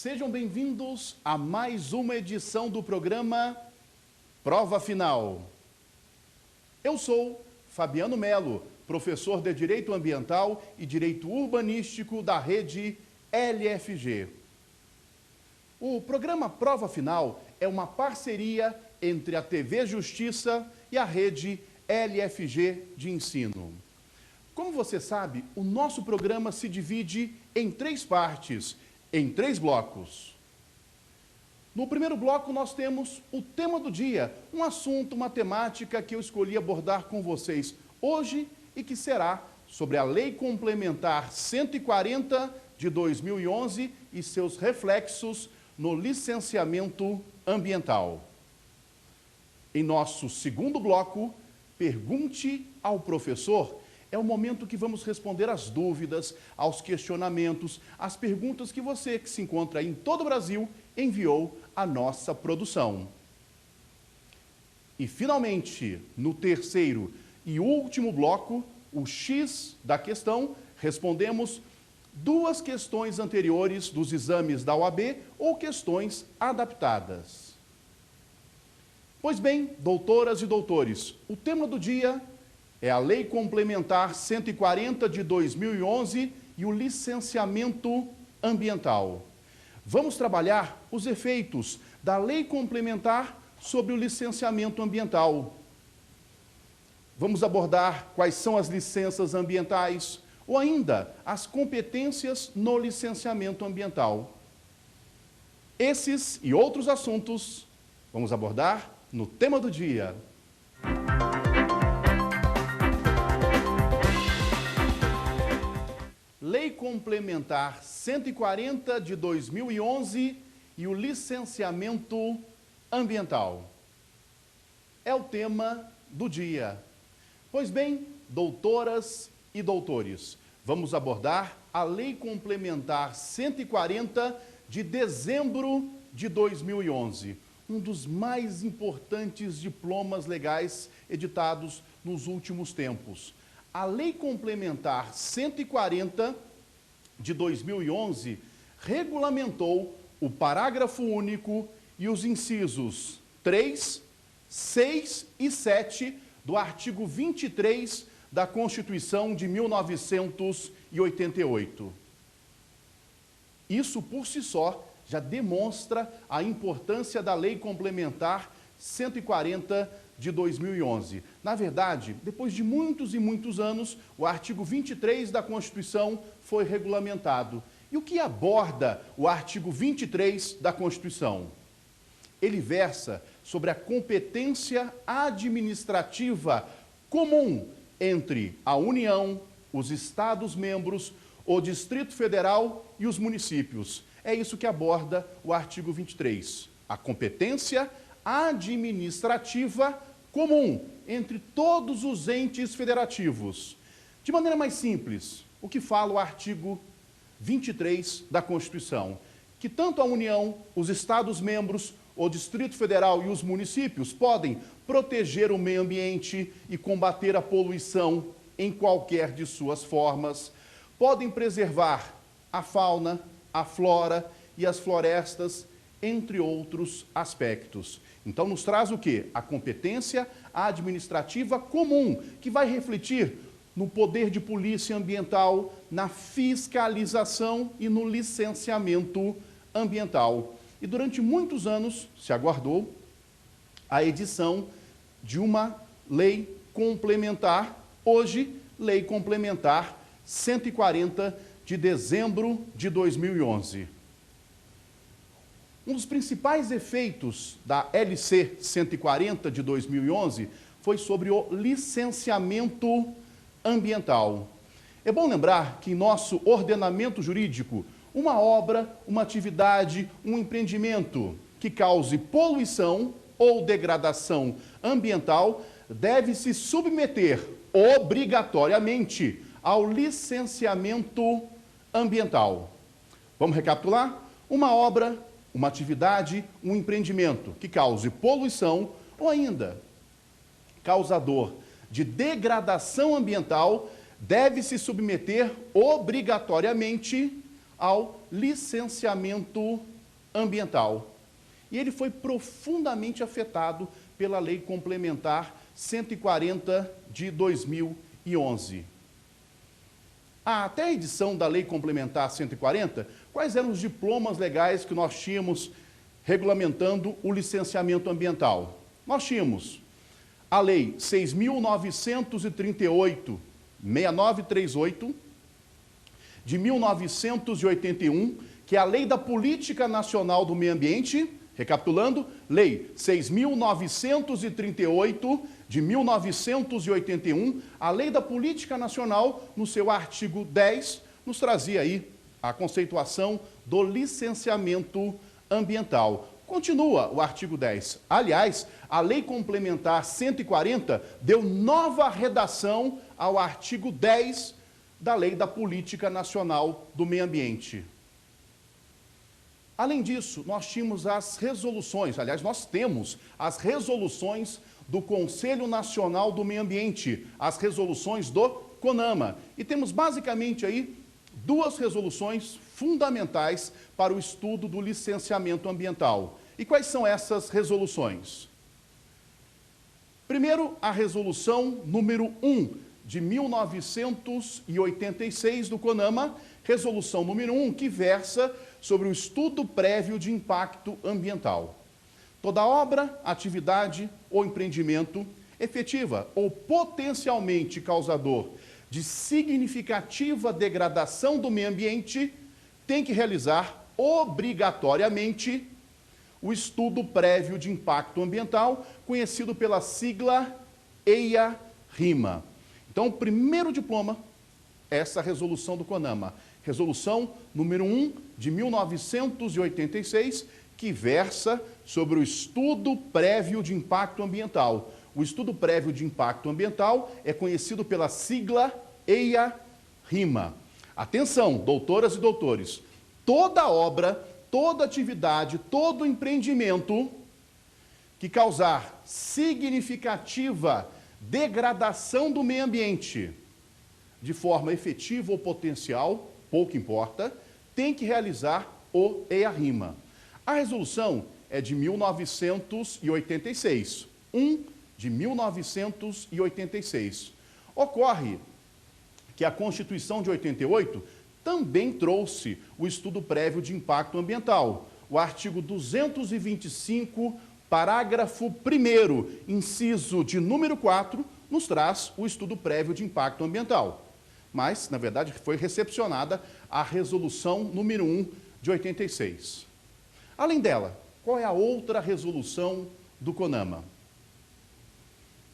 Sejam bem-vindos a mais uma edição do programa Prova Final. Eu sou Fabiano Melo, professor de Direito Ambiental e Direito Urbanístico da rede LFG. O programa Prova Final é uma parceria entre a TV Justiça e a rede LFG de ensino. Como você sabe, o nosso programa se divide em 3 partes, em 3 blocos. No primeiro bloco nós temos o tema do dia, um assunto, uma temática que eu escolhi abordar com vocês hoje e que será sobre a Lei Complementar 140 de 2011 e seus reflexos no licenciamento ambiental. Em nosso segundo bloco, Pergunte ao Professor, é o momento que vamos responder às dúvidas, aos questionamentos, às perguntas que você, que se encontra em todo o Brasil, enviou à nossa produção. E, finalmente, no terceiro e último bloco, o X da questão, respondemos 2 questões anteriores dos exames da OAB ou questões adaptadas. Pois bem, doutoras e doutores, o tema do dia é a Lei Complementar 140 de 2011 e o licenciamento ambiental. Vamos trabalhar os efeitos da Lei Complementar sobre o licenciamento ambiental. Vamos abordar quais são as licenças ambientais ou ainda as competências no licenciamento ambiental. Esses e outros assuntos vamos abordar no tema do dia. Lei Complementar 140 de 2011 e o licenciamento ambiental. É o tema do dia. Pois bem, doutoras e doutores, vamos abordar a Lei Complementar 140 de dezembro de 2011, um dos mais importantes diplomas legais editados nos últimos tempos. A Lei Complementar 140 de 2011 regulamentou o parágrafo único e os incisos 3, 6 e 7 do artigo 23 da Constituição de 1988. Isso, por si só, já demonstra a importância da Lei Complementar 140 de 2011. Na verdade, depois de muitos e muitos anos, o artigo 23 da Constituição foi regulamentado. E o que aborda o artigo 23 da Constituição? Ele versa sobre a competência administrativa comum entre a União, os Estados-membros, o Distrito Federal e os municípios. É isso que aborda o artigo 23. A competência administrativa comum entre todos os entes federativos. De maneira mais simples, o que fala o artigo 23 da Constituição? Que tanto a União, os Estados-membros, o Distrito Federal e os municípios podem proteger o meio ambiente e combater a poluição em qualquer de suas formas, podem preservar a fauna, a flora e as florestas, entre outros aspectos. Então, nos traz o quê? A competência administrativa comum, que vai refletir no poder de polícia ambiental, na fiscalização e no licenciamento ambiental. E durante muitos anos se aguardou a edição de uma lei complementar, hoje, Lei Complementar 140 de dezembro de 2011. Um dos principais efeitos da LC 140 de 2011 foi sobre o licenciamento ambiental. É bom lembrar que em nosso ordenamento jurídico, uma obra, uma atividade, um empreendimento que cause poluição ou degradação ambiental deve se submeter obrigatoriamente ao licenciamento ambiental. Vamos recapitular? Uma obra, uma atividade, um empreendimento que cause poluição ou ainda causador de degradação ambiental deve se submeter obrigatoriamente ao licenciamento ambiental. E ele foi profundamente afetado pela Lei Complementar 140 de 2011. Até a edição da Lei Complementar 140, quais eram os diplomas legais que nós tínhamos regulamentando o licenciamento ambiental? Nós tínhamos a Lei 6.938, 6938, de 1981, que é a Lei da Política Nacional do Meio Ambiente. Recapitulando, Lei 6.938, de 1981, a Lei da Política Nacional, no seu artigo 10, nos trazia aí a conceituação do licenciamento ambiental. Continua o artigo 10. Aliás, a Lei Complementar 140 deu nova redação ao artigo 10 da Lei da Política Nacional do Meio Ambiente. Além disso, nós tínhamos as resoluções, aliás, nós temos as resoluções do Conselho Nacional do Meio Ambiente, as resoluções do CONAMA. E temos basicamente aí duas resoluções fundamentais para o estudo do licenciamento ambiental. E quais são essas resoluções? Primeiro, a resolução número 1, de 1986 do CONAMA, resolução número 1, que versa sobre o estudo prévio de impacto ambiental. Toda obra, atividade ou empreendimento efetiva ou potencialmente causador de significativa degradação do meio ambiente tem que realizar obrigatoriamente o estudo prévio de impacto ambiental, conhecido pela sigla EIA-RIMA. Então, o primeiro diploma é essa resolução do CONAMA, resolução número 1 de 1986, que versa sobre o estudo prévio de impacto ambiental. O estudo prévio de impacto ambiental é conhecido pela sigla EIA-RIMA. Atenção, doutoras e doutores, toda obra, toda atividade, todo empreendimento que causar significativa degradação do meio ambiente de forma efetiva ou potencial, pouco importa, tem que realizar o EIA-RIMA. A resolução é de 1986, 1 de 1986. Ocorre que a Constituição de 88 também trouxe o estudo prévio de impacto ambiental. O artigo 225, parágrafo 1º, inciso de número 4, nos traz o estudo prévio de impacto ambiental. Mas, na verdade, foi recepcionada a resolução número 1 de 86. Além dela, qual é a outra resolução do CONAMA?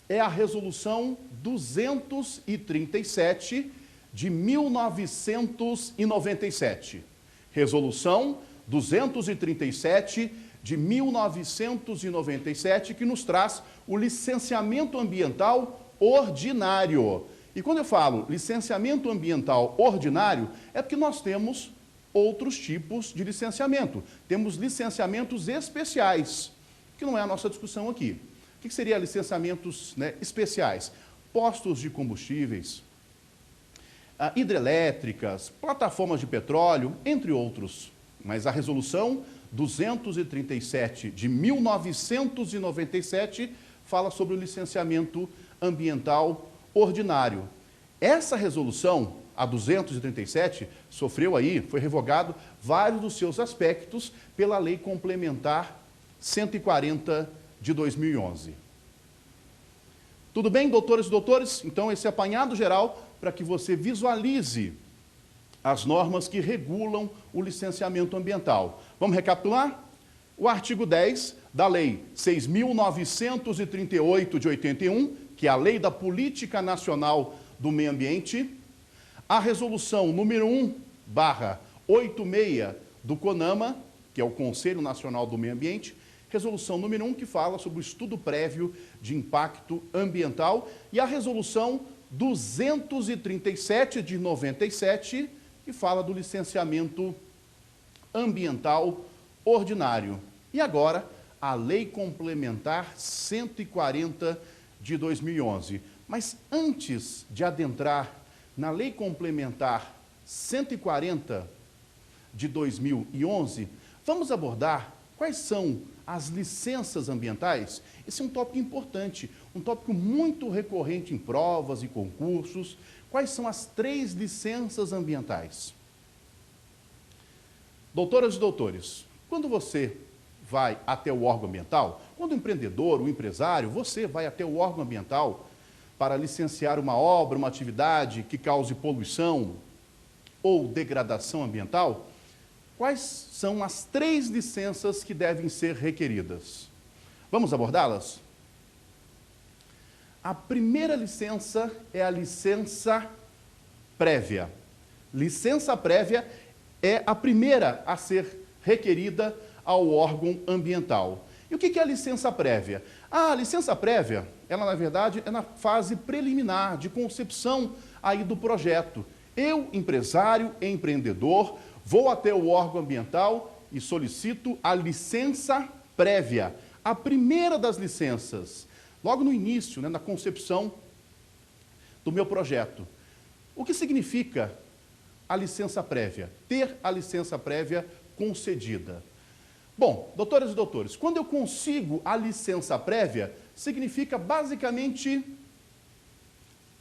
É a resolução 237 de 1997. Resolução 237 de 1997, que nos traz o licenciamento ambiental ordinário. E quando eu falo licenciamento ambiental ordinário, é porque nós temos outros tipos de licenciamento. Temos licenciamentos especiais, que não é a nossa discussão aqui. O que seria licenciamentos, especiais? Postos de combustíveis, hidrelétricas, plataformas de petróleo, entre outros. Mas a resolução 237 de 1997 fala sobre o licenciamento ambiental ordinário. Essa resolução, a 237, sofreu aí, foi revogado vários dos seus aspectos pela Lei Complementar 140 de 2011. Tudo bem, doutoras e doutores? Então, esse apanhado geral para que você visualize as normas que regulam o licenciamento ambiental. Vamos recapitular? O artigo 10 da Lei 6.938 de 81, que é a Lei da Política Nacional do Meio Ambiente, a resolução número 1/86 do CONAMA, que é o Conselho Nacional do Meio Ambiente, resolução número 1, que fala sobre o estudo prévio de impacto ambiental, e a resolução 237 de 97, que fala do licenciamento ambiental ordinário. E agora, a Lei Complementar 140 de 2011. Mas antes de adentrar na Lei Complementar 140 de 2011, Vamos abordar quais são as licenças ambientais. Esse é um tópico importante, um tópico muito recorrente em provas e concursos. Quais são as 3 licenças ambientais? Doutoras e doutores, quando você vai até o órgão ambiental, quando o empreendedor, o empresário, você vai até o órgão ambiental para licenciar uma obra, uma atividade que cause poluição ou degradação ambiental, quais são as 3 licenças que devem ser requeridas? Vamos abordá-las? A primeira licença é a licença prévia. Licença prévia é a primeira a ser requerida ao órgão ambiental. E o que é a licença prévia? A licença prévia, ela na verdade é na fase preliminar de concepção aí do projeto. Eu, empresário, empreendedor, vou até o órgão ambiental e solicito a licença prévia, a primeira das licenças, logo no início, na concepção do meu projeto. O que significa a licença prévia? Ter a licença prévia concedida. Bom, doutoras e doutores, quando eu consigo a licença prévia, significa basicamente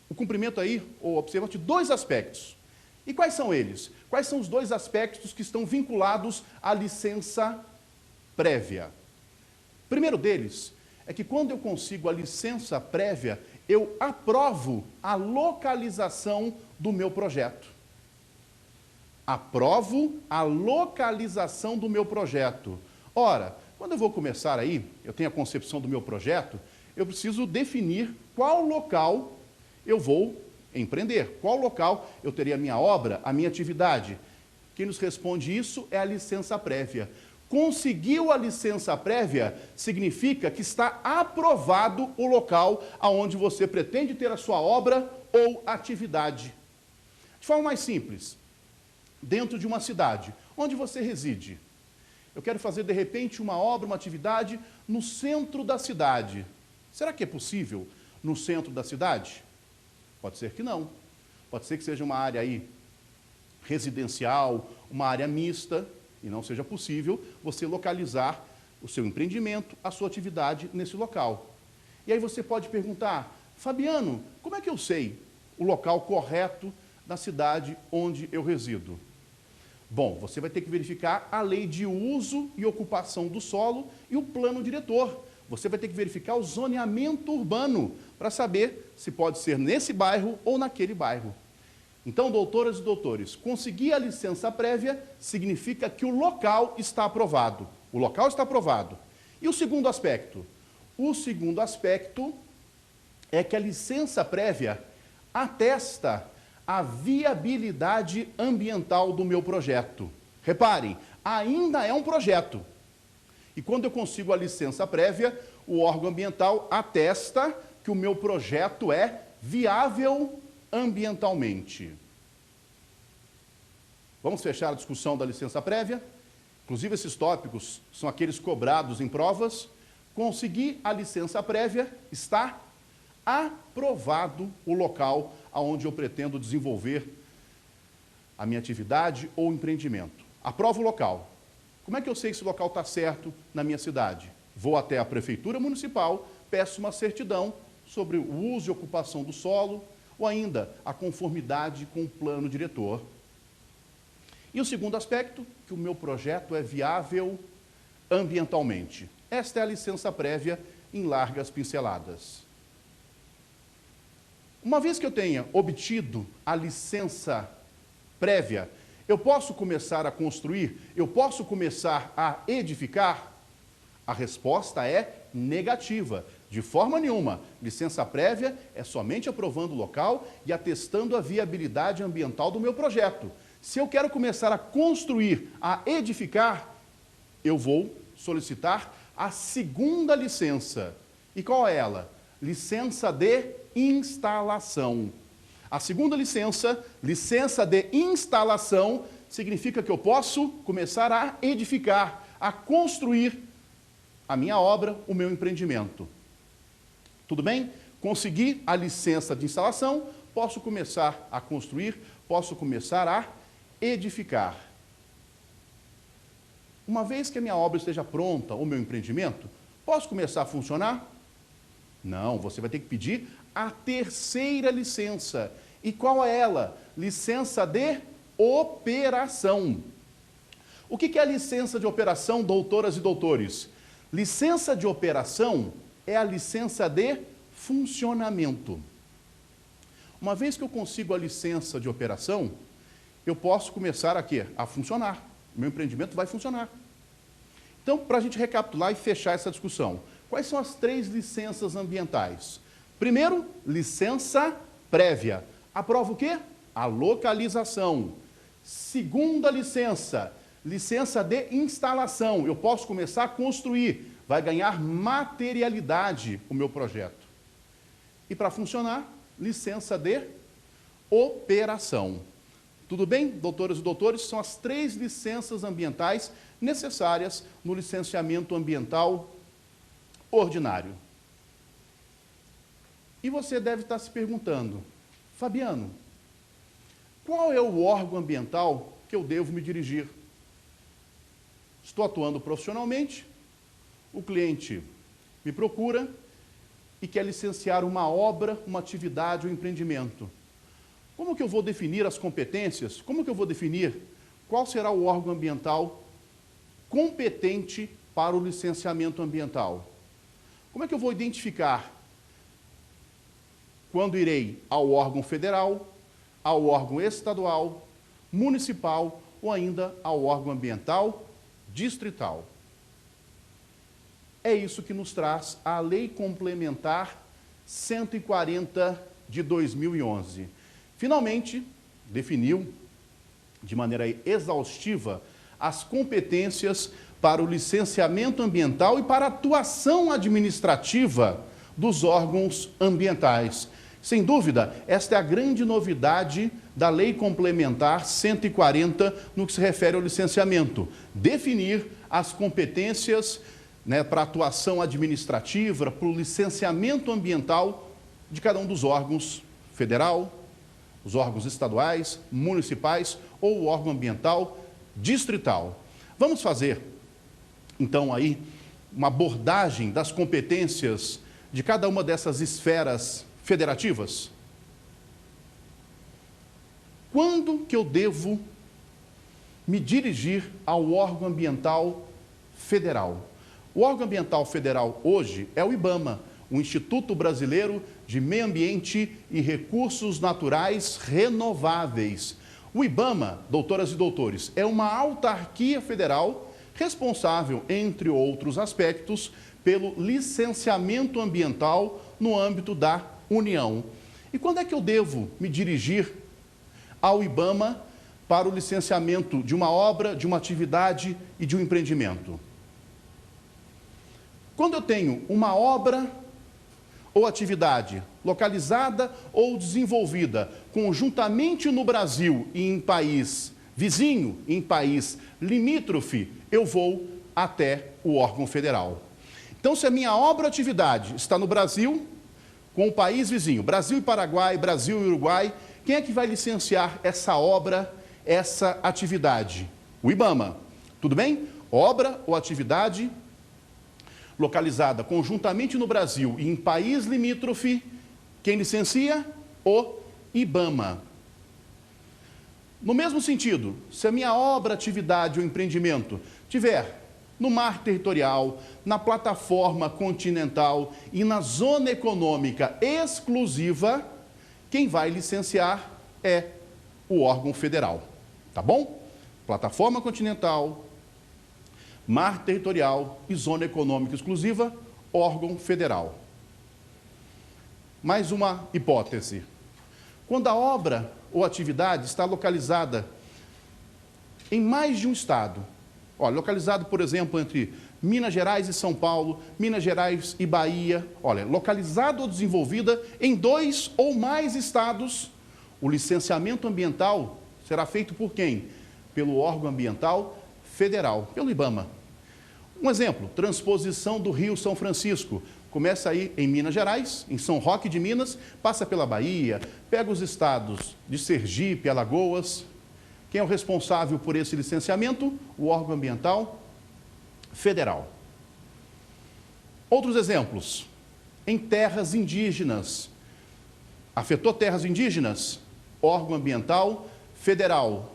o cumprimento aí, ou observante, de 2 aspectos. E quais são eles? Quais são os 2 aspectos que estão vinculados à licença prévia? O primeiro deles é que quando eu consigo a licença prévia, eu aprovo a localização do meu projeto. Aprovo a localização do meu projeto. Ora, quando eu vou começar aí, eu tenho a concepção do meu projeto, eu preciso definir qual local eu vou empreender, qual local eu teria a minha obra, a minha atividade. Quem nos responde isso é a licença prévia. Conseguiu a licença prévia, significa que está aprovado o local aonde você pretende ter a sua obra ou atividade. De forma mais simples, dentro de uma cidade, onde você reside. Eu quero fazer, de repente, uma obra, uma atividade no centro da cidade. Será que é possível no centro da cidade? Pode ser que não. Pode ser que seja uma área aí residencial, uma área mista, e não seja possível você localizar o seu empreendimento, a sua atividade nesse local. E aí você pode perguntar, Fabiano, como é que eu sei o local correto da cidade onde eu resido? Bom, você vai ter que verificar a lei de uso e ocupação do solo e o plano diretor. Você vai ter que verificar o zoneamento urbano para saber se pode ser nesse bairro ou naquele bairro. Então, doutoras e doutores, conseguir a licença prévia significa que o local está aprovado. O local está aprovado. E o segundo aspecto? O segundo aspecto é que a licença prévia atesta a viabilidade ambiental do meu projeto. Reparem, ainda é um projeto. E quando eu consigo a licença prévia, o órgão ambiental atesta que o meu projeto é viável ambientalmente. Vamos fechar a discussão da licença prévia? Inclusive, esses tópicos são aqueles cobrados em provas. Conseguir a licença prévia, está aprovado o local onde eu pretendo desenvolver a minha atividade ou empreendimento. Aprovo o local. Como é que eu sei se o local está certo na minha cidade? Vou até a prefeitura municipal, peço uma certidão sobre o uso e ocupação do solo, ou ainda a conformidade com o plano diretor. E o segundo aspecto, que o meu projeto é viável ambientalmente. Esta é a licença prévia em largas pinceladas. Uma vez que eu tenha obtido a licença prévia, eu posso começar a construir? Eu posso começar a edificar? A resposta é negativa. De forma nenhuma. Licença prévia é somente aprovando o local e atestando a viabilidade ambiental do meu projeto. Se eu quero começar a construir, a edificar, eu vou solicitar a segunda licença. E qual é ela? Licença de instalação. A segunda licença, licença de instalação, significa que eu posso começar a edificar, a construir a minha obra, o meu empreendimento. Tudo bem? Consegui a licença de instalação, posso começar a construir, posso começar a edificar. Uma vez que a minha obra esteja pronta, ou meu empreendimento, posso começar a funcionar? Não, você vai ter que pedir a terceira licença. E qual é ela? Licença de operação. O que é a licença de operação, doutoras e doutores? Licença de operação é a licença de funcionamento. Uma vez que eu consigo a licença de operação, eu posso começar a quê? A funcionar. Meu empreendimento vai funcionar. Então, para a gente recapitular e fechar essa discussão, quais são as 3 licenças ambientais? Primeiro, licença prévia. Aprova o quê? A localização. Segunda licença, licença de instalação. Eu posso começar a construir, vai ganhar materialidade o meu projeto. E para funcionar, licença de operação. Tudo bem, doutoras e doutores? São as 3 licenças ambientais necessárias no licenciamento ambiental ordinário. E você deve estar se perguntando, Fabiano, qual é o órgão ambiental que eu devo me dirigir? Estou atuando profissionalmente, o cliente me procura e quer licenciar uma obra, uma atividade ou um empreendimento. Como que eu vou definir as competências? Como que eu vou definir qual será o órgão ambiental competente para o licenciamento ambiental? Como é que eu vou identificar quando irei ao órgão federal, ao órgão estadual, municipal ou ainda ao órgão ambiental distrital? É isso que nos traz a Lei Complementar 140 de 2011. Finalmente, definiu de maneira exaustiva as competências para o licenciamento ambiental e para a atuação administrativa dos órgãos ambientais. Sem dúvida, esta é a grande novidade da Lei Complementar 140 no que se refere ao licenciamento. Definir as competências para a atuação administrativa, para o licenciamento ambiental de cada um dos órgãos federal, os órgãos estaduais, municipais ou o órgão ambiental distrital. Vamos fazer, então, aí uma abordagem das competências de cada uma dessas esferas federativas? Quando que eu devo me dirigir ao órgão ambiental federal? O órgão ambiental federal hoje é o IBAMA, o Instituto Brasileiro de Meio Ambiente e Recursos Naturais Renováveis. O IBAMA, doutoras e doutores, é uma autarquia federal responsável, entre outros aspectos, pelo licenciamento ambiental no âmbito da União. E quando é que eu devo me dirigir ao IBAMA para o licenciamento de uma obra, de uma atividade e de um empreendimento? Quando eu tenho uma obra ou atividade localizada ou desenvolvida conjuntamente no Brasil e em país vizinho, em país limítrofe, eu vou até o órgão federal. Então, se a minha obra ou atividade está no Brasil, com o país vizinho, Brasil e Paraguai, Brasil e Uruguai, quem é que vai licenciar essa obra, essa atividade? O IBAMA. Tudo bem? Obra ou atividade localizada conjuntamente no Brasil e em país limítrofe, quem licencia? O IBAMA. No mesmo sentido, se a minha obra, atividade ou empreendimento tiver no mar territorial, na plataforma continental e na zona econômica exclusiva, quem vai licenciar é o órgão federal, tá bom? Plataforma continental, mar territorial e zona econômica exclusiva, órgão federal. Mais uma hipótese. Quando a obra ou atividade está localizada em mais de um estado, olha, localizado, por exemplo, entre Minas Gerais e São Paulo, Minas Gerais e Bahia, olha, localizado ou desenvolvida em 2 ou mais estados, o licenciamento ambiental será feito por quem? Pelo órgão ambiental federal, pelo IBAMA. Um exemplo, transposição do Rio São Francisco. Começa aí em Minas Gerais, em São Roque de Minas, passa pela Bahia, pega os estados de Sergipe, Alagoas. Quem é o responsável por esse licenciamento? O órgão ambiental federal. Outros exemplos. Em terras indígenas. Afetou terras indígenas? Órgão ambiental federal.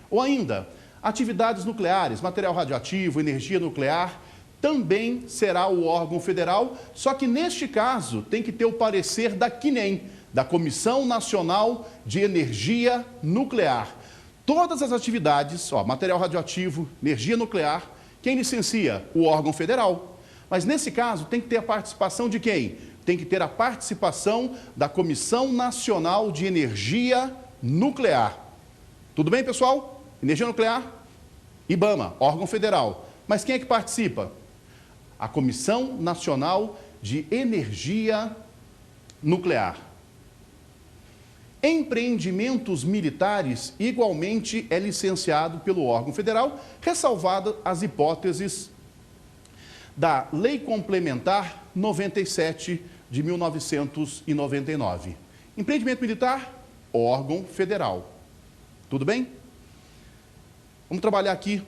Ou ainda, atividades nucleares, material radioativo, energia nuclear, também será o órgão federal, só que neste caso tem que ter o parecer da CNEM, da Comissão Nacional de Energia Nuclear. Todas as atividades, material radioativo, energia nuclear, quem licencia? O órgão federal. Mas nesse caso tem que ter a participação de quem? Tem que ter a participação da Comissão Nacional de Energia Nuclear. Tudo bem, pessoal? Energia nuclear, IBAMA, órgão federal. Mas quem é que participa? A Comissão Nacional de Energia Nuclear. Empreendimentos militares, igualmente, é licenciado pelo órgão federal, ressalvadas as hipóteses da Lei Complementar 97 de 1999. Empreendimento militar, órgão federal. Tudo bem? Vamos trabalhar aqui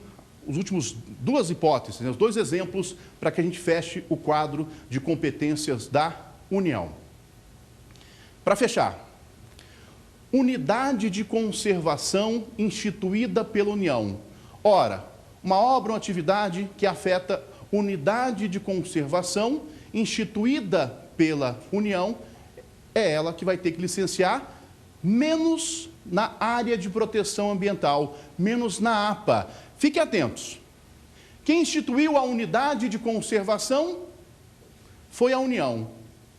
os últimos duas hipóteses, os dois exemplos, para que a gente feche o quadro de competências da União. Para fechar, unidade de conservação instituída pela União. Ora, uma obra ou atividade que afeta unidade de conservação instituída pela União, é ela que vai ter que licenciar, menos na área de proteção ambiental, menos na APA. Fiquem atentos. Quem instituiu a unidade de conservação foi a União.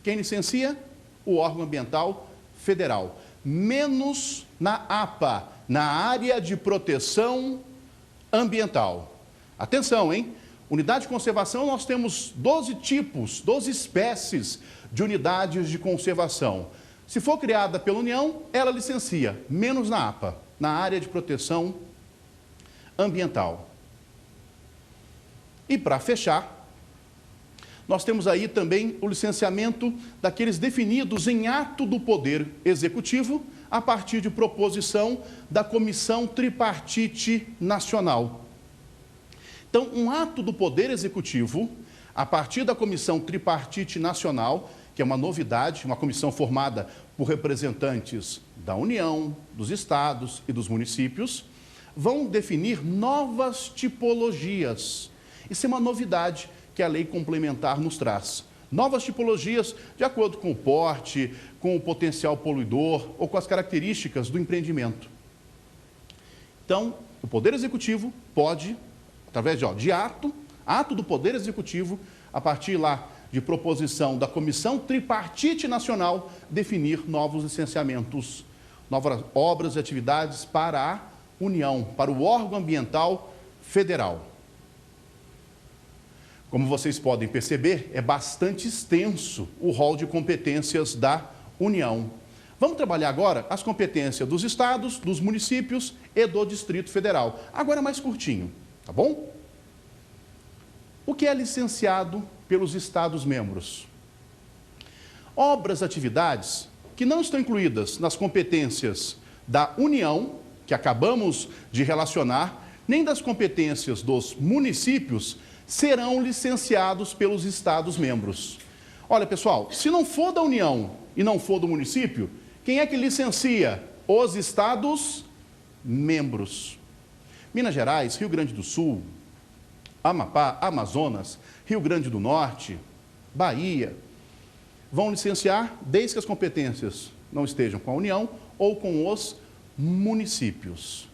Quem licencia? O órgão ambiental federal. Menos na APA, na área de proteção ambiental. Atenção, hein? Unidade de conservação, nós temos 12 tipos, 12 espécies de unidades de conservação. Se for criada pela União, ela licencia, menos na APA, na área de proteção ambiental. E para fechar, nós temos aí também o licenciamento daqueles definidos em ato do Poder Executivo, a partir de proposição da Comissão Tripartite Nacional. Então, um ato do Poder Executivo, a partir da Comissão Tripartite Nacional, que é uma novidade, uma comissão formada por representantes da União, dos estados e dos municípios, vão definir novas tipologias. Isso é uma novidade que a lei complementar nos traz. Novas tipologias de acordo com o porte, com o potencial poluidor ou com as características do empreendimento. Então, o Poder Executivo pode, através de ato do Poder Executivo, a partir lá de proposição da Comissão Tripartite Nacional, definir novos licenciamentos, novas obras e atividades para a União, para o órgão ambiental federal. Como vocês podem perceber, é bastante extenso o rol de competências da União. Vamos trabalhar agora as competências dos estados, dos municípios e do Distrito Federal. Agora mais curtinho, tá bom? O que é licenciado pelos estados-membros? Obras, atividades que não estão incluídas nas competências da União, que acabamos de relacionar, nem das competências dos municípios, serão licenciados pelos estados-membros. Olha, pessoal, se não for da União e não for do município, quem é que licencia? Os estados-membros. Minas Gerais, Rio Grande do Sul, Amapá, Amazonas, Rio Grande do Norte, Bahia, vão licenciar desde que as competências não estejam com a União ou com os municípios.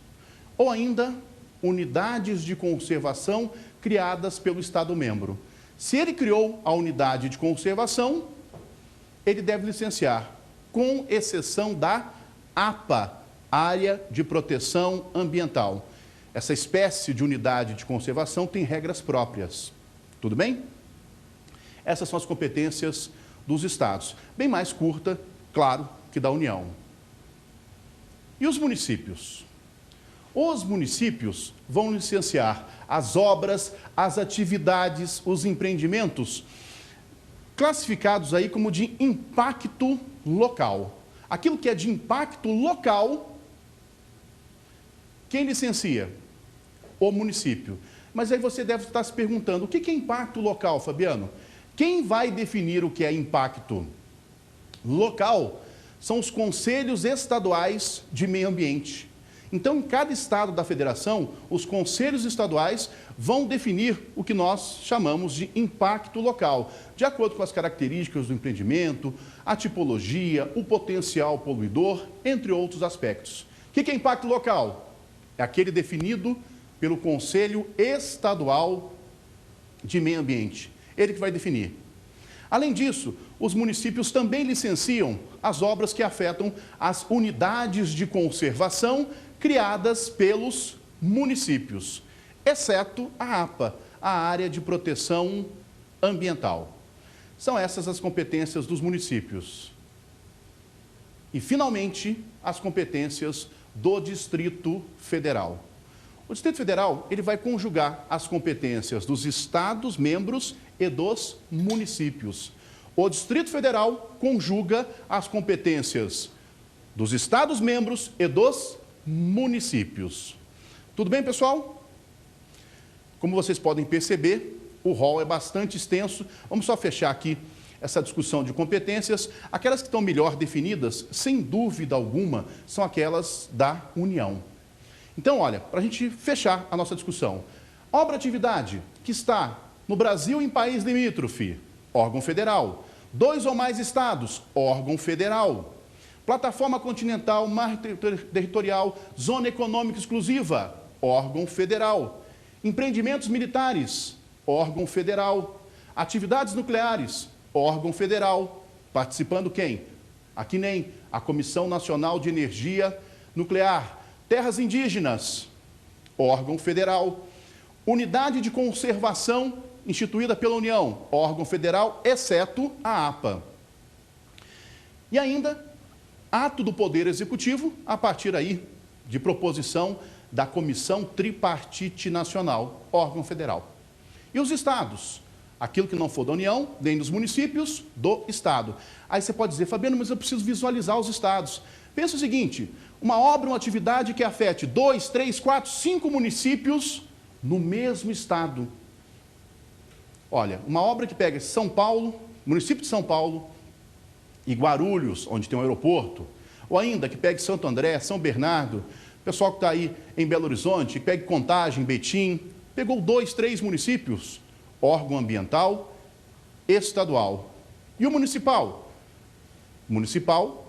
Ou ainda, unidades de conservação criadas pelo Estado-membro. Se ele criou a unidade de conservação, ele deve licenciar, com exceção da APA, Área de Proteção Ambiental. Essa espécie de unidade de conservação tem regras próprias. Tudo bem? Essas são as competências dos estados. Bem mais curta, claro, que da União. E os municípios? Os municípios vão licenciar as obras, as atividades, os empreendimentos classificados aí como de impacto local. Aquilo que é de impacto local, quem licencia? O município. Mas aí você deve estar se perguntando, o que é impacto local, Fabiano? Quem vai definir o que é impacto local são os conselhos estaduais de meio ambiente. Então, em cada estado da federação, os conselhos estaduais vão definir o que nós chamamos de impacto local, de acordo com as características do empreendimento, a tipologia, o potencial poluidor, entre outros aspectos. O que é impacto local? É aquele definido pelo Conselho Estadual de Meio Ambiente. Ele que vai definir. Além disso, os municípios também licenciam as obras que afetam as unidades de conservação criadas pelos municípios, exceto a APA, a Área de Proteção Ambiental. São essas as competências dos municípios. E, finalmente, as competências do Distrito Federal. O Distrito Federal ele vai conjugar as competências dos estados membros e dos municípios. O Distrito Federal conjuga as competências dos estados membros e dos municípios. Tudo bem, pessoal? Como vocês podem perceber, o rol é bastante extenso. Vamos só fechar aqui essa discussão de competências. Aquelas que estão melhor definidas, sem dúvida alguma, são aquelas da União. Então, olha, para a gente fechar a nossa discussão, obra-atividade que está no Brasil em país limítrofe, órgão federal. 2 ou mais estados, órgão federal. Plataforma continental, mar territorial, zona econômica exclusiva, órgão federal. Empreendimentos militares, órgão federal. Atividades nucleares, órgão federal. Participando quem? Aqui nem a Comissão Nacional de Energia Nuclear. Terras indígenas, órgão federal. Unidade de conservação instituída pela União, órgão federal, exceto a APA. E ainda, ato do Poder Executivo, a partir aí de proposição da Comissão Tripartite Nacional, órgão federal. E os estados? Aquilo que não for da União, nem dos municípios, do estado. Aí você pode dizer, Fabiano, mas eu preciso visualizar os estados. Pensa o seguinte, uma obra, uma atividade que afete 2, 3, 4, 5 municípios no mesmo estado. Olha, uma obra que pega São Paulo, município de São Paulo, e Guarulhos, onde tem um aeroporto, ou ainda que pegue Santo André, São Bernardo, pessoal que está aí em Belo Horizonte, que pegue Contagem, Betim, pegou 2, 3 municípios, órgão ambiental, estadual. E o municipal? O municipal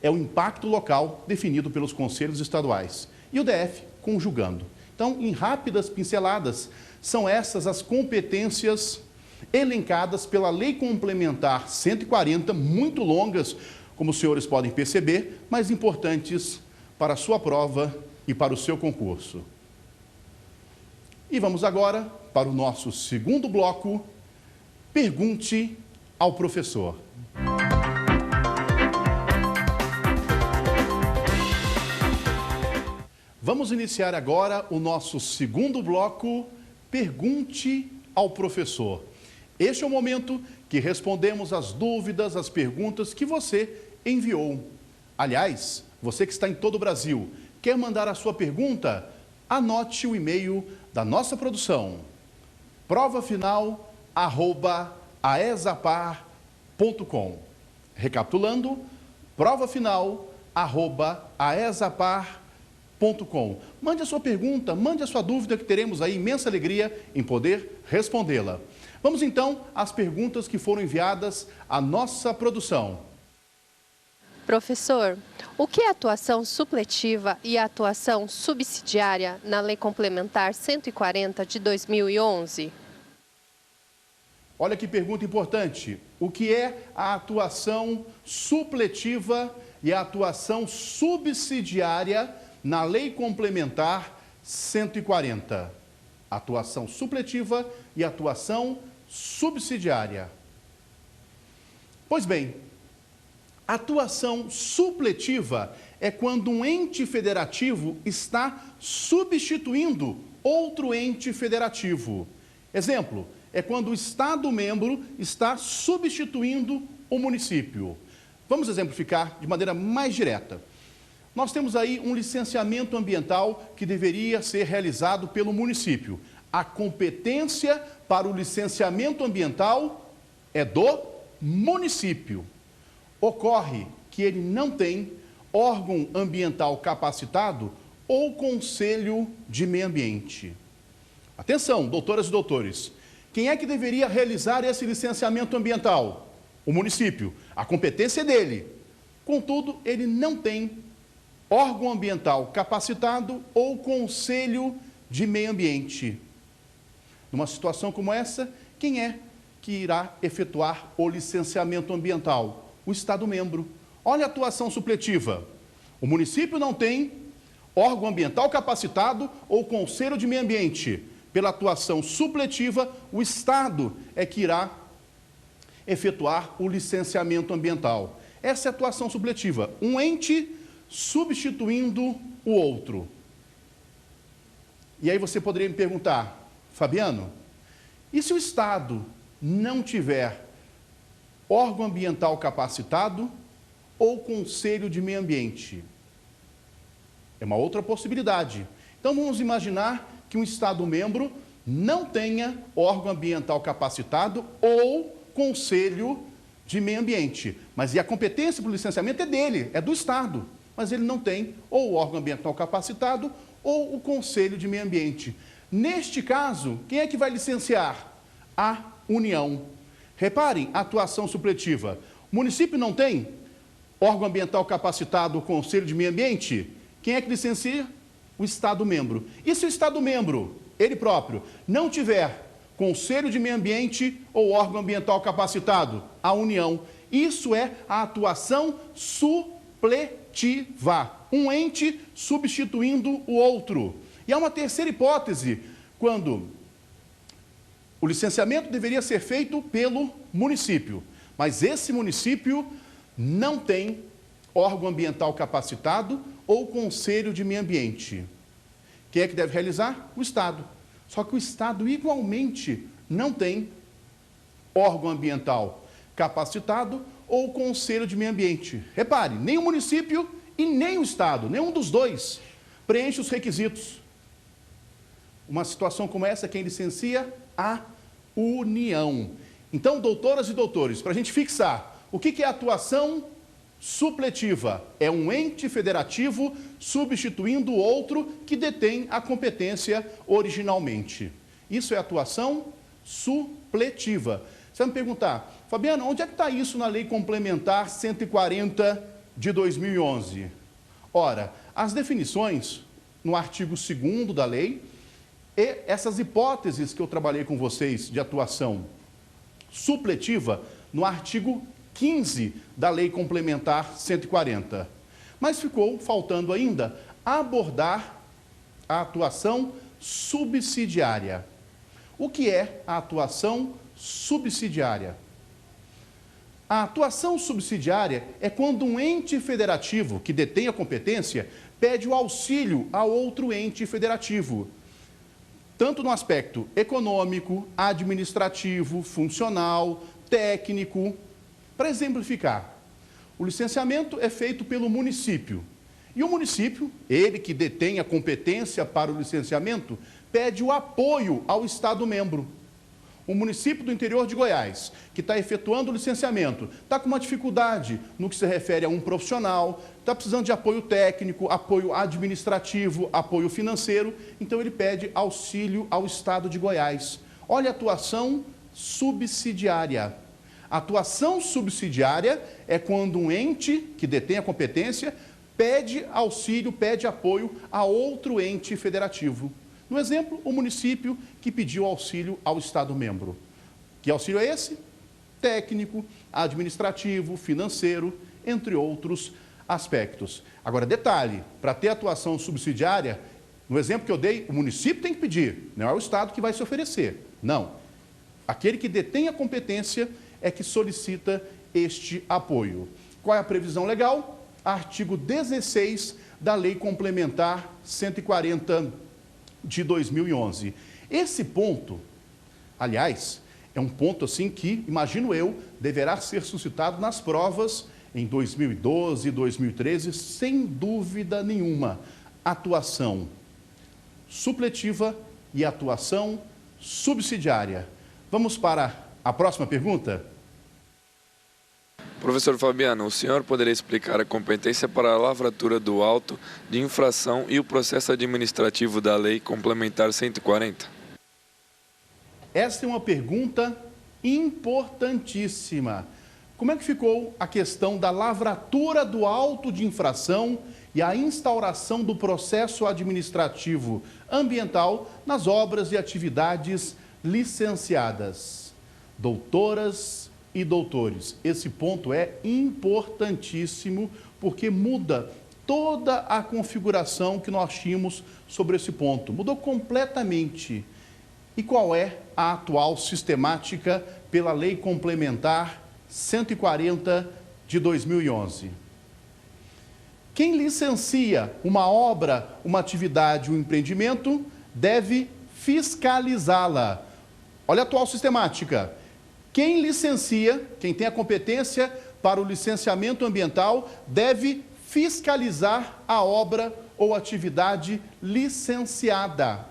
é o impacto local definido pelos conselhos estaduais. E o DF conjugando. Então, em rápidas pinceladas, são essas as competências elencadas pela Lei Complementar 140, muito longas, como os senhores podem perceber, mas importantes para a sua prova e para o seu concurso. E vamos agora para o nosso segundo bloco, Pergunte ao Professor. Vamos iniciar agora o nosso segundo bloco, Pergunte ao Professor. Este é o momento que respondemos as dúvidas, as perguntas que você enviou. Aliás, você que está em todo o Brasil, quer mandar a sua pergunta? Anote o e-mail da nossa produção, provafinal@aesapar.com. Recapitulando, provafinal@aesapar.com. Mande a sua pergunta, mande a sua dúvida, que teremos aí imensa alegria em poder respondê-la. Vamos então às perguntas que foram enviadas à nossa produção. Professor, o que é atuação supletiva e atuação subsidiária na Lei Complementar 140 de 2011? Olha que pergunta importante. O que é a atuação supletiva e a atuação subsidiária na Lei Complementar 140? Atuação supletiva e atuação subsidiária. Pois bem, atuação supletiva é quando um ente federativo está substituindo outro ente federativo. Exemplo, é quando o Estado-membro está substituindo o município. Vamos exemplificar de maneira mais direta. Nós temos aí um licenciamento ambiental que deveria ser realizado pelo município. A competência para o licenciamento ambiental é do município. Ocorre que ele não tem órgão ambiental capacitado ou conselho de meio ambiente. Atenção, doutoras e doutores, quem é que deveria realizar esse licenciamento ambiental? O município. A competência é dele. Contudo, ele não tem órgão ambiental capacitado ou conselho de meio ambiente. Numa situação como essa, quem é que irá efetuar o licenciamento ambiental? O Estado-membro. Olha a atuação supletiva. O município não tem órgão ambiental capacitado ou conselho de meio ambiente. Pela atuação supletiva, o Estado é que irá efetuar o licenciamento ambiental. Essa é a atuação supletiva. Um ente substituindo o outro. E aí você poderia me perguntar, Fabiano, e se o Estado não tiver órgão ambiental capacitado ou conselho de meio ambiente? É uma outra possibilidade. Então vamos imaginar que um Estado-membro não tenha órgão ambiental capacitado ou conselho de meio ambiente. Mas e a competência para o licenciamento é dele, é do Estado. Mas ele não tem ou o órgão ambiental capacitado ou o conselho de meio ambiente. Neste caso, quem é que vai licenciar? A União. Reparem a atuação supletiva. O município não tem órgão ambiental capacitado ou conselho de meio ambiente? Quem é que licencia? O Estado-membro. E se o Estado-membro, ele próprio, não tiver conselho de meio ambiente ou órgão ambiental capacitado? A União. Isso é a atuação supletiva. Um ente substituindo o outro. E há uma terceira hipótese, quando o licenciamento deveria ser feito pelo município, mas esse município não tem órgão ambiental capacitado ou conselho de meio ambiente. Quem é que deve realizar? O Estado. Só que o Estado igualmente não tem órgão ambiental capacitado ou conselho de meio ambiente. Repare, nem o município e nem o Estado, nenhum dos dois, preenche os requisitos. Uma situação como essa, quem licencia? A União. Então, doutoras e doutores, para a gente fixar, o que é atuação supletiva? É um ente federativo substituindo o outro que detém a competência originalmente. Isso é atuação supletiva. Você vai me perguntar, Fabiano, onde é que está isso na Lei Complementar 140 de 2011? Ora, as definições no artigo 2º da lei e essas hipóteses que eu trabalhei com vocês de atuação supletiva no artigo 15 da Lei Complementar 140. Mas ficou faltando ainda abordar a atuação subsidiária. O que é a atuação subsidiária? A atuação subsidiária é quando um ente federativo que detém a competência pede o auxílio a outro ente federativo, tanto no aspecto econômico, administrativo, funcional, técnico. Para exemplificar, o licenciamento é feito pelo município. E o município, ele que detém a competência para o licenciamento, pede o apoio ao Estado-membro. O município do interior de Goiás, que está efetuando o licenciamento, está com uma dificuldade no que se refere a um profissional, está precisando de apoio técnico, apoio administrativo, apoio financeiro, então ele pede auxílio ao Estado de Goiás. Olha a atuação subsidiária. A atuação subsidiária é quando um ente que detém a competência pede auxílio, pede apoio a outro ente federativo. No exemplo, o município que pediu auxílio ao Estado-membro. Que auxílio é esse? Técnico, administrativo, financeiro, entre outros aspectos. Agora, detalhe, para ter atuação subsidiária, no exemplo que eu dei, o município tem que pedir, não é o Estado que vai se oferecer. Não. Aquele que detém a competência é que solicita este apoio. Qual é a previsão legal? Artigo 16 da Lei Complementar 140 de 2011. Esse ponto, aliás, é um ponto assim que, imagino eu, deverá ser suscitado nas provas em 2012, 2013, sem dúvida nenhuma, atuação supletiva e atuação subsidiária. Vamos para a próxima pergunta? Professor Fabiano, o senhor poderia explicar a competência para a lavratura do auto de infração e o processo administrativo da Lei Complementar 140? Esta é uma pergunta importantíssima. Como é que ficou a questão da lavratura do auto de infração e a instauração do processo administrativo ambiental nas obras e atividades licenciadas? Doutoras e doutores, esse ponto é importantíssimo porque muda toda a configuração que nós tínhamos sobre esse ponto. Mudou completamente. E qual é a atual sistemática pela Lei Complementar 140 de 2011? Quem licencia uma obra, uma atividade, um empreendimento, deve fiscalizá-la. Olha a atual sistemática. Quem licencia, quem tem a competência para o licenciamento ambiental, deve fiscalizar a obra ou atividade licenciada.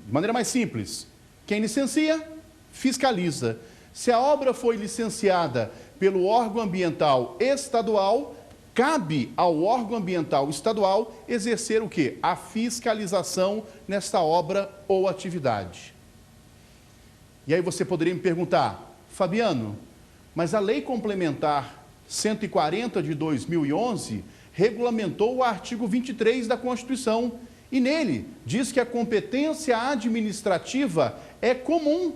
De maneira mais simples, quem licencia, fiscaliza. Se a obra foi licenciada pelo órgão ambiental estadual, cabe ao órgão ambiental estadual exercer o quê? A fiscalização nesta obra ou atividade. E aí você poderia me perguntar, Fabiano, mas a Lei Complementar 140 de 2011 regulamentou o artigo 23 da Constituição e nele diz que a competência administrativa é comum,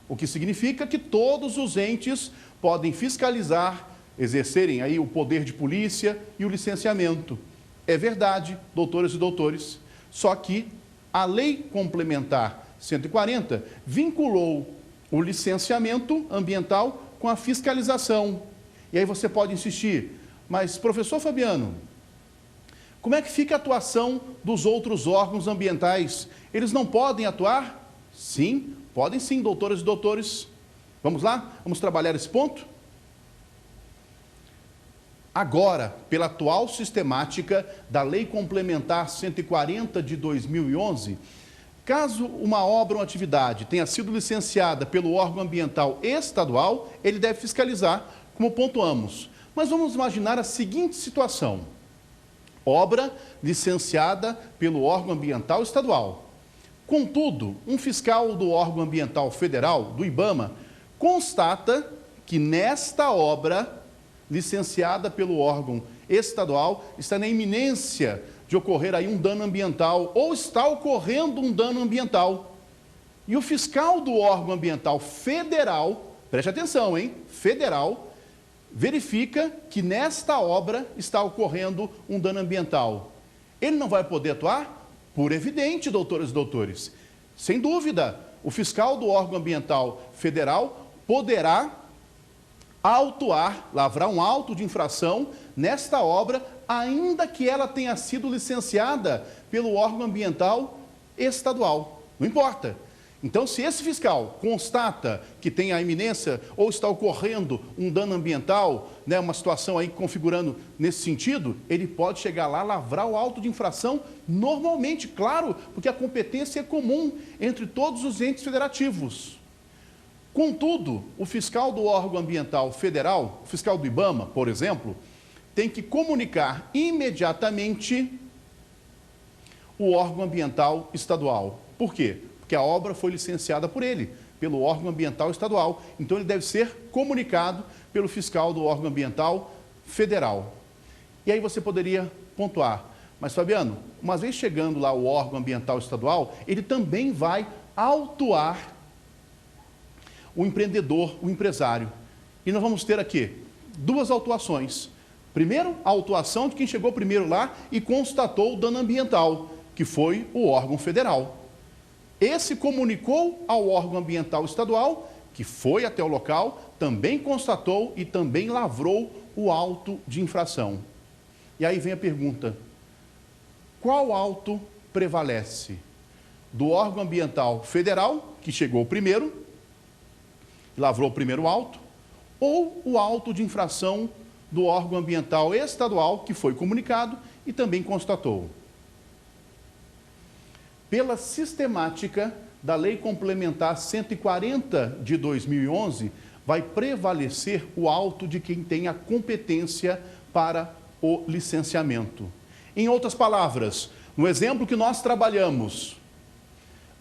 o que significa que todos os entes podem fiscalizar, exercerem aí o poder de polícia e o licenciamento. É verdade, doutoras e doutores, só que a Lei Complementar 140 vinculou o licenciamento ambiental com a fiscalização. E aí você pode insistir, mas professor Fabiano, como é que fica a atuação dos outros órgãos ambientais? Eles não podem atuar? Sim, podem sim, doutoras e doutores. Vamos lá? Vamos trabalhar esse ponto? Agora, pela atual sistemática da Lei Complementar 140 de 2011, caso uma obra ou uma atividade tenha sido licenciada pelo órgão ambiental estadual, ele deve fiscalizar, como pontuamos. Mas vamos imaginar a seguinte situação. Obra licenciada pelo órgão ambiental estadual. Contudo, um fiscal do órgão ambiental federal, do IBAMA, constata que nesta obra licenciada pelo órgão estadual está na iminência de ocorrer aí um dano ambiental ou está ocorrendo um dano ambiental. E o fiscal do órgão ambiental federal, preste atenção, hein? Federal, verifica que nesta obra está ocorrendo um dano ambiental. Ele não vai poder atuar? Por evidente, doutoras e doutores. Sem dúvida, o fiscal do órgão ambiental federal poderá autuar, lavrar um auto de infração nesta obra, ainda que ela tenha sido licenciada pelo órgão ambiental estadual. Não importa. Então, se esse fiscal constata que tem a iminência ou está ocorrendo um dano ambiental, né, uma situação aí configurando nesse sentido, ele pode chegar lá, lavrar o auto de infração normalmente, claro, porque a competência é comum entre todos os entes federativos. Contudo, o fiscal do órgão ambiental federal, o fiscal do IBAMA, por exemplo, tem que comunicar imediatamente o órgão ambiental estadual. Por quê? Porque a obra foi licenciada por ele, pelo órgão ambiental estadual. Então, ele deve ser comunicado pelo fiscal do órgão ambiental federal. E aí você poderia pontuar, mas Fabiano, uma vez chegando lá o órgão ambiental estadual, ele também vai autuar o empreendedor, o empresário. E nós vamos ter aqui duas autuações. Primeiro, a autuação de quem chegou primeiro lá e constatou o dano ambiental, que foi o órgão federal. Esse comunicou ao órgão ambiental estadual, que foi até o local, também constatou e também lavrou o auto de infração. E aí vem a pergunta, qual auto prevalece? Do órgão ambiental federal, que chegou primeiro, lavrou o primeiro auto, ou o auto de infração do órgão ambiental estadual que foi comunicado e também constatou. Pela sistemática da Lei Complementar 140 de 2011, vai prevalecer o auto de quem tem a competência para o licenciamento. Em outras palavras, no exemplo que nós trabalhamos,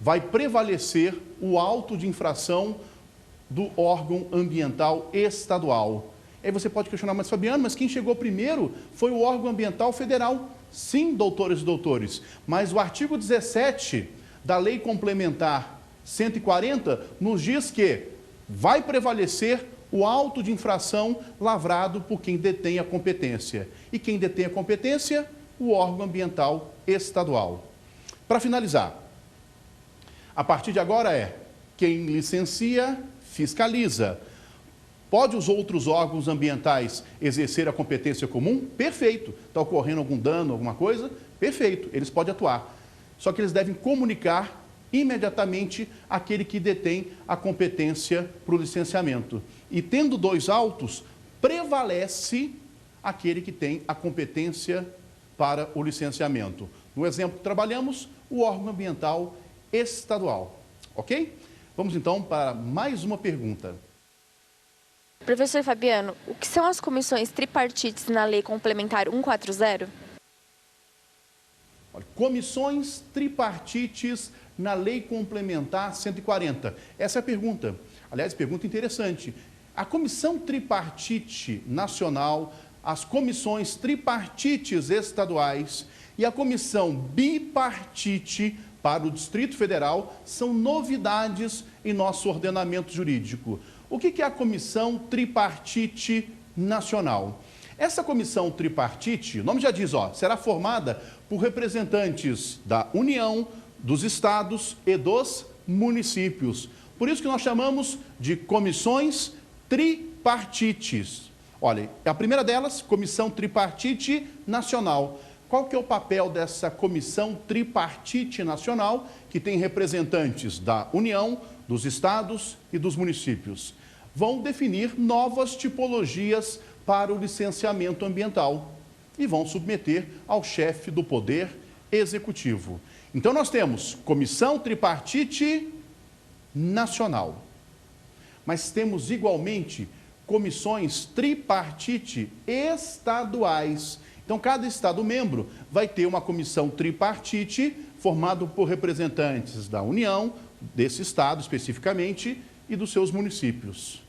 vai prevalecer o auto de infração do órgão ambiental estadual. Aí você pode questionar, mas Fabiano, mas quem chegou primeiro foi o órgão ambiental federal. Sim, doutores e doutores, mas o artigo 17 da Lei Complementar 140 nos diz que vai prevalecer o auto de infração lavrado por quem detém a competência. E quem detém a competência? O órgão ambiental estadual. Para finalizar, a partir de agora quem licencia, fiscaliza. Pode os outros órgãos ambientais exercer a competência comum? Perfeito. Está ocorrendo algum dano, alguma coisa? Perfeito, eles podem atuar. Só que eles devem comunicar imediatamente aquele que detém a competência para o licenciamento. E tendo dois autos, prevalece aquele que tem a competência para o licenciamento. No exemplo que trabalhamos, o órgão ambiental estadual. Ok? Vamos então para mais uma pergunta. Professor Fabiano, o que são as comissões tripartites na Lei Complementar 140? Comissões tripartites na Lei Complementar 140. Essa é a pergunta. Aliás, pergunta interessante. A Comissão Tripartite Nacional, as comissões tripartites estaduais e a Comissão Bipartite para o Distrito Federal são novidades em nosso ordenamento jurídico. O que é a Comissão Tripartite Nacional? Essa comissão tripartite, o nome já diz, será formada por representantes da União, dos estados e dos municípios. Por isso que nós chamamos de comissões tripartites. Olha, a primeira delas, Comissão Tripartite Nacional. Qual que é o papel dessa Comissão Tripartite Nacional, que tem representantes da União, dos estados e dos municípios? Vão definir novas tipologias para o licenciamento ambiental e vão submeter ao chefe do Poder Executivo. Então, nós temos Comissão Tripartite Nacional, mas temos igualmente comissões tripartite estaduais. Então, cada estado membro vai ter uma comissão tripartite formada por representantes da União, desse estado especificamente, e dos seus municípios.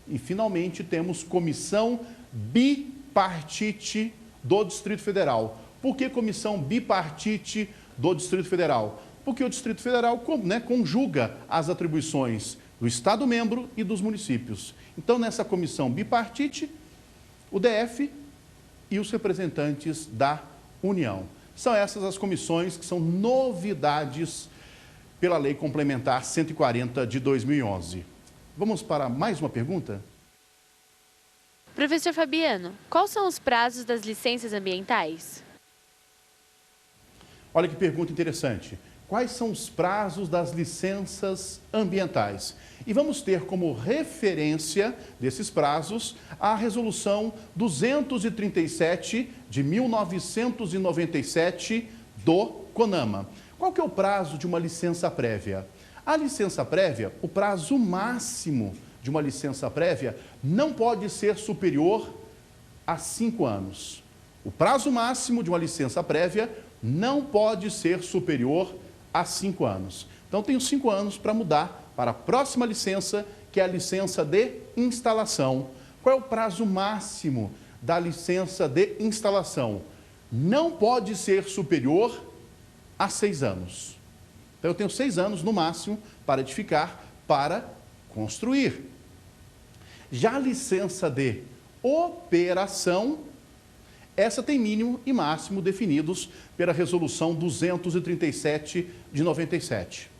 E, finalmente, temos comissão bipartite do Distrito Federal. Por que comissão bipartite do Distrito Federal? Porque o Distrito Federal conjuga as atribuições do Estado membro e dos municípios. Então, nessa comissão bipartite, o DF e os representantes da União. São essas as comissões que são novidades pela Lei Complementar 140 de 2011. Vamos para mais uma pergunta? Professor Fabiano, quais são os prazos das licenças ambientais? Olha que pergunta interessante. Quais são os prazos das licenças ambientais? E vamos ter como referência desses prazos a Resolução 237 de 1997 do CONAMA. Qual que é o prazo de uma licença prévia? A licença prévia, o prazo máximo de uma licença prévia não pode ser superior a 5 anos. O prazo máximo de uma licença prévia não pode ser superior a 5 anos. Então, tenho 5 anos para mudar para a próxima licença, que é a licença de instalação. Qual é o prazo máximo da licença de instalação? Não pode ser superior a 6 anos. Então, eu tenho 6 anos no máximo para edificar, para construir. Já a licença de operação, essa tem mínimo e máximo definidos pela Resolução 237 de 97.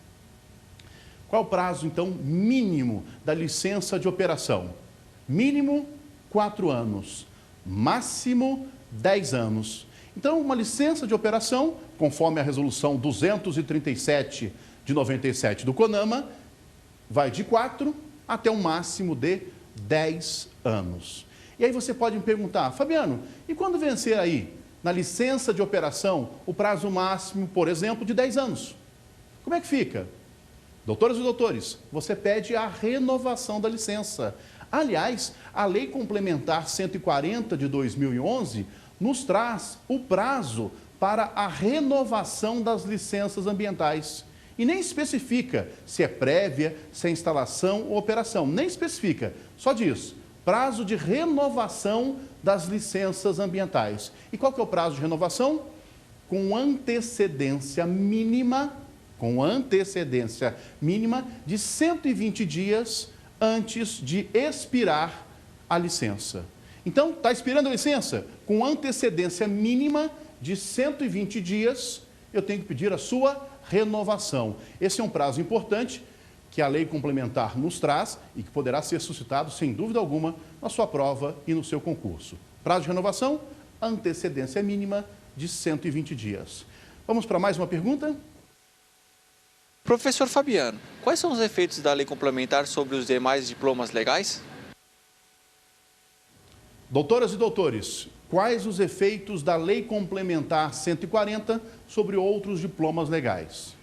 Qual é o prazo, então, mínimo da licença de operação? Mínimo 4 anos, máximo 10 anos. Então, uma licença de operação, conforme a Resolução 237 de 97 do CONAMA, vai de 4 até um máximo de 10 anos. E aí você pode me perguntar, Fabiano, e quando vencer aí, na licença de operação, o prazo máximo, por exemplo, de 10 anos? Como é que fica? Doutoras e doutores, você pede a renovação da licença. Aliás, a Lei Complementar 140 de 2011 nos traz o prazo para a renovação das licenças ambientais. E nem especifica se é prévia, se é instalação ou operação. Nem especifica, só diz prazo de renovação das licenças ambientais. E qual que é o prazo de renovação? Com antecedência mínima de 120 dias antes de expirar a licença. Então, está expirando a licença? Com antecedência mínima de 120 dias, eu tenho que pedir a sua renovação. Esse é um prazo importante que a lei complementar nos traz e que poderá ser suscitado, sem dúvida alguma, na sua prova e no seu concurso. Prazo de renovação, antecedência mínima de 120 dias. Vamos para mais uma pergunta? Professor Fabiano, quais são os efeitos da lei complementar sobre os demais diplomas legais? Doutoras e doutores, quais os efeitos da Lei Complementar 140 sobre outros diplomas legais?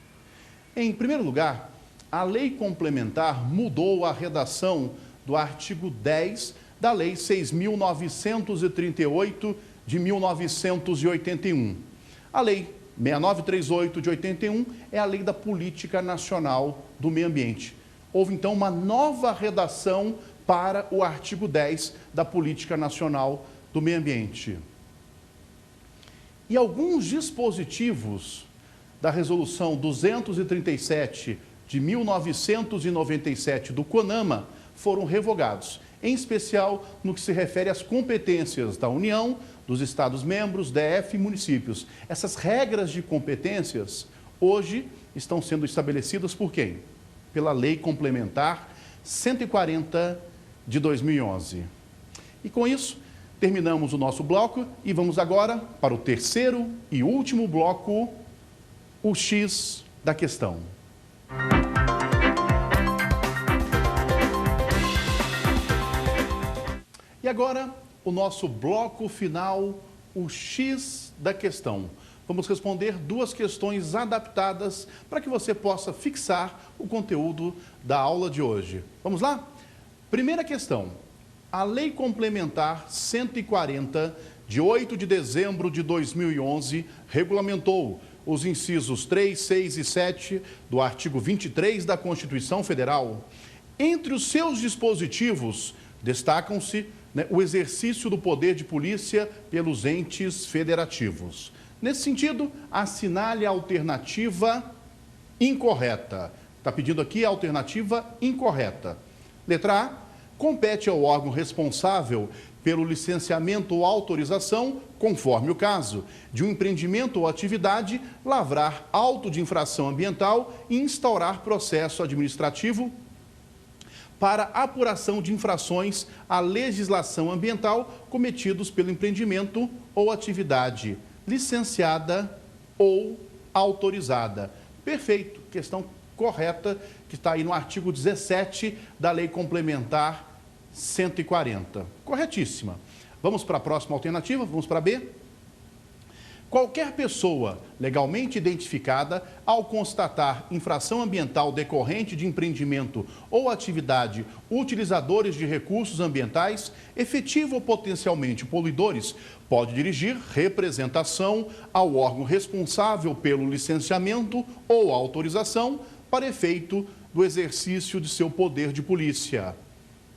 Em primeiro lugar, a Lei Complementar mudou a redação do artigo 10 da Lei 6.938 de 1981. A Lei 6938 de 81 é a Lei da Política Nacional do Meio Ambiente. Houve, então, uma nova redação para o artigo 10 da Política Nacional do Meio Ambiente. E alguns dispositivos da Resolução 237 de 1997 do CONAMA foram revogados, em especial no que se refere às competências da União, dos Estados-membros, DF e municípios. Essas regras de competências hoje estão sendo estabelecidas por quem? Pela Lei Complementar 140 de 2011. E com isso, terminamos o nosso bloco e vamos agora para o terceiro e último bloco, o X da questão. E agora, o nosso bloco final, o X da questão. Vamos responder duas questões adaptadas para que você possa fixar o conteúdo da aula de hoje. Vamos lá? Primeira questão. A Lei Complementar 140, de 8 de dezembro de 2011, regulamentou os incisos 3, 6 e 7 do artigo 23 da Constituição Federal. Entre os seus dispositivos, destacam-se o exercício do poder de polícia pelos entes federativos. Nesse sentido, assinale a alternativa incorreta. Está pedindo aqui a alternativa incorreta. Letra A, compete ao órgão responsável pelo licenciamento ou autorização, conforme o caso, de um empreendimento ou atividade, lavrar auto de infração ambiental e instaurar processo administrativo para apuração de infrações à legislação ambiental cometidos pelo empreendimento ou atividade licenciada ou autorizada. Perfeito, questão correta, que está aí no artigo 17 da Lei Complementar 140. Corretíssima. Vamos para a próxima alternativa, vamos para B. Qualquer pessoa legalmente identificada, ao constatar infração ambiental decorrente de empreendimento ou atividade utilizadores de recursos ambientais, efetivo ou potencialmente poluidores, pode dirigir representação ao órgão responsável pelo licenciamento ou autorização para efeito do exercício de seu poder de polícia.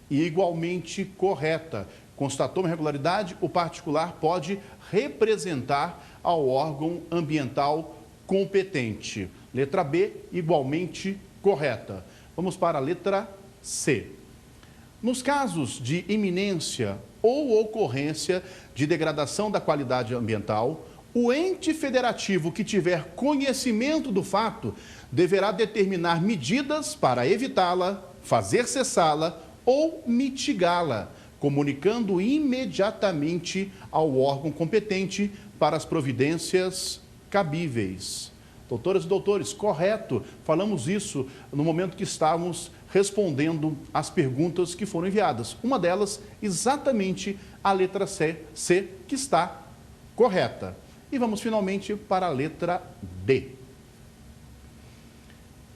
E igualmente correta. Constatou uma irregularidade, o particular pode representar ao órgão ambiental competente. Letra B, igualmente correta. Vamos para a letra C. Nos casos de iminência ou ocorrência de degradação da qualidade ambiental, o ente federativo que tiver conhecimento do fato deverá determinar medidas para evitá-la, fazer cessá-la ou mitigá-la, comunicando imediatamente ao órgão competente para as providências cabíveis. Doutoras e doutores, correto. Falamos isso no momento que estávamos respondendo as perguntas que foram enviadas. Uma delas, exatamente a letra C, que está correta. E vamos finalmente para a letra D.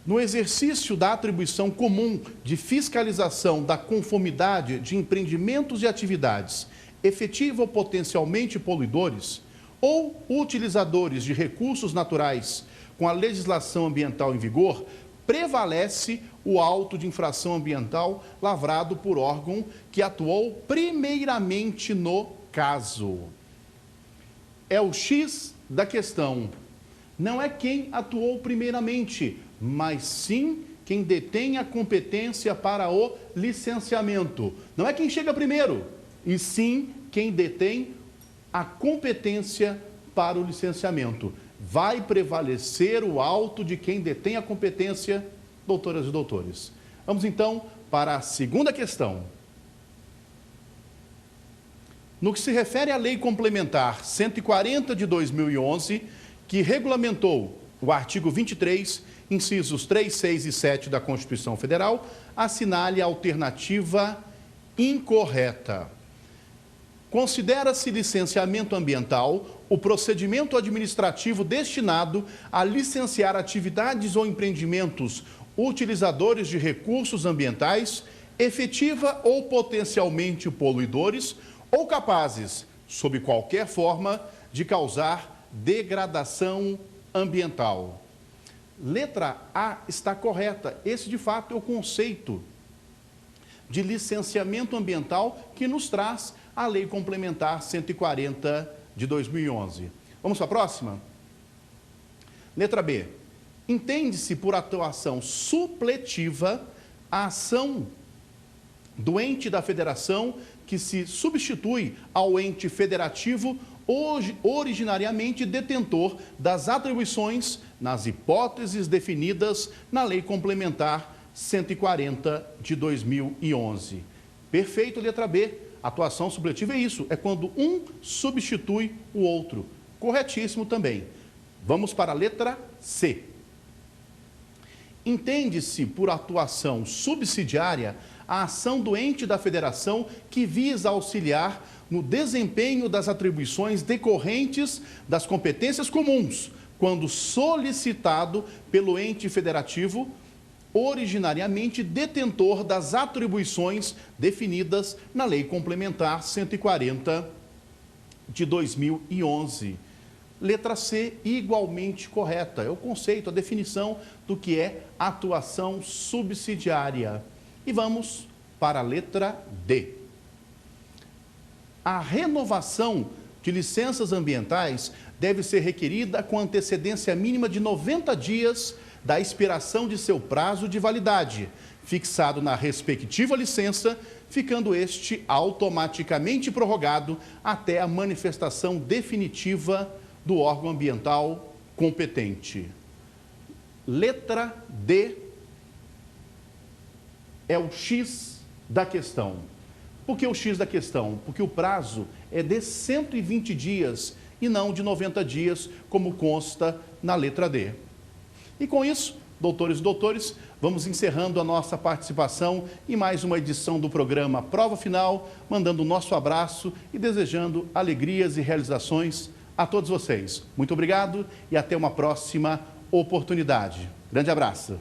No exercício da atribuição comum de fiscalização da conformidade de empreendimentos e atividades efetiva ou potencialmente poluidores ou utilizadores de recursos naturais com a legislação ambiental em vigor, prevalece o auto de infração ambiental lavrado por órgão que atuou primeiramente no caso. É o X da questão. Não é quem atuou primeiramente, mas sim quem detém a competência para o licenciamento. Não é quem chega primeiro, e sim quem detém a competência para o licenciamento. Vai prevalecer o auto de quem detém a competência, doutoras e doutores. Vamos então para a segunda questão. No que se refere à Lei Complementar 140 de 2011, que regulamentou o artigo 23, incisos 3, 6 e 7 da Constituição Federal, assinale a alternativa incorreta. Considera-se licenciamento ambiental o procedimento administrativo destinado a licenciar atividades ou empreendimentos utilizadores de recursos ambientais, efetiva ou potencialmente poluidores, ou capazes, sob qualquer forma, de causar degradação ambiental. Letra A está correta. Esse, de fato, é o conceito de licenciamento ambiental que nos traz a Lei Complementar 140 de 2011. Vamos para a próxima? Letra B. Entende-se por atuação supletiva a ação do ente da federação que se substitui ao ente federativo originariamente detentor das atribuições nas hipóteses definidas na Lei Complementar 140 de 2011. Perfeito, letra B. Atuação supletiva é isso, é quando um substitui o outro. Corretíssimo também. Vamos para a letra C. Entende-se por atuação subsidiária a ação do ente da federação que visa auxiliar no desempenho das atribuições decorrentes das competências comuns, quando solicitado pelo ente federativo, originariamente detentor das atribuições definidas na Lei Complementar 140 de 2011. Letra C, igualmente correta. É o conceito, a definição do que é atuação subsidiária. E vamos para a letra D. A renovação de licenças ambientais deve ser requerida com antecedência mínima de 90 dias da expiração de seu prazo de validade, fixado na respectiva licença, ficando este automaticamente prorrogado até a manifestação definitiva do órgão ambiental competente. Letra D é o X da questão. Por que o X da questão? Porque o prazo é de 120 dias e não de 90 dias, como consta na letra D. E com isso, doutores e doutores, vamos encerrando a nossa participação em mais uma edição do programa Prova Final, mandando o nosso abraço e desejando alegrias e realizações a todos vocês. Muito obrigado e até uma próxima oportunidade. Grande abraço.